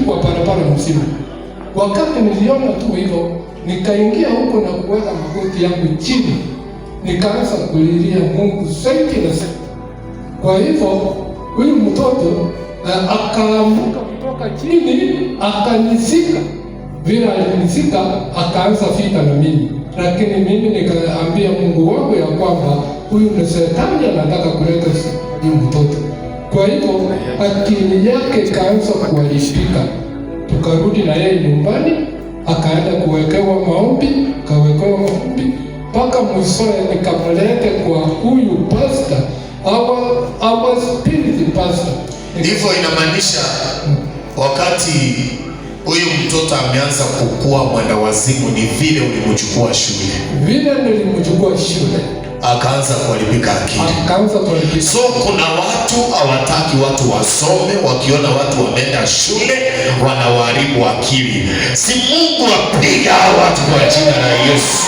kwa barabara mzima. Wakati niliona tu hivyo, nikaingia huko na kuweka magoti yangu chini, nikaanza kulilia Mungu zaidi na zaidi. Kwa hivyo huyu mtoto akaamuka kutoka chini, akanisika. Vile alinisika, akaanza vita na mimi, lakini mimi nikaambia Mungu wangu ya kwamba huyu ni shetani anataka kuleta huyu mtoto. Kwa hivyo akili yake ikaanza kuharibika. Tukarudi na yeye nyumbani, akaenda kuwekewa maombi, mpaka mwishowe nikamlete kwa huyu pastor, our spirit pastor. Ndivyo inamaanisha wakati huyu mtoto ameanza kukua mwenda wazimu, ni vile ulimchukua shule. Vile nilimchukua shule, akaanza kuharibika akili. So kuna watu hawataki watu wasome, wakiona watu wameenda shule wanawaharibu akili. Si Mungu apiga watu kwa jina la Yesu.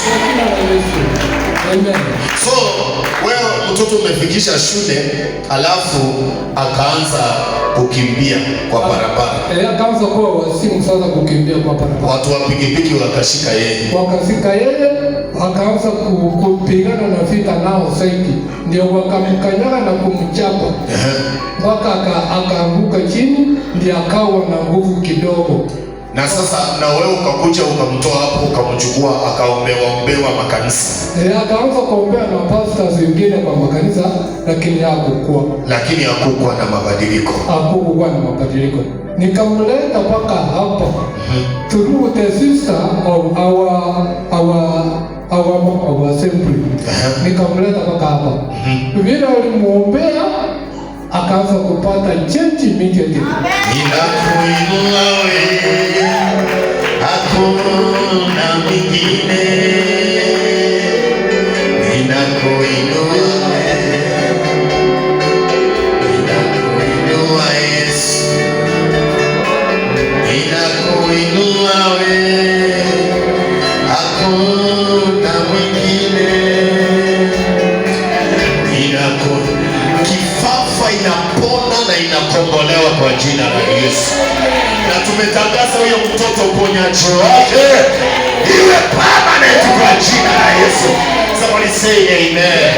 Amen. So wewe mtoto umefikisha shule, alafu akaanza kukimbia kwa barabara. Akaanza kuwa wasimu sasa, kukimbia kwa barabara. Watu wa pikipiki wakashika yeye, akaanza kupigana na vita nao zaidi, ndio wakamkanyaga na kumchapa mpaka akaanguka chini, ndio akawa na nguvu kidogo. Na sasa na wewe ukakuja ukamtoa hapo, ukamchukua akaombewa makanisa. Akaanza kuombea na pastors wengine kwa makanisa, lakini hakukuwa na mabadiliko. Nikamleta mpaka hapa through the sister of our assembly. Nikamleta mpaka hapa. Vile alimuombea akaanza kupata change immediately. Ninakuinua wewe, hakuna mwingine. Ninakuinua Yesu, ninakuinua wewe, hakuna mwingine. Kifafa inapona na inakombolewa kwa jina la Yesu. Na tumetangaza huyo mtoto uponyaji wake iwe permanent kwa jina la Yesu. Somebody say amen.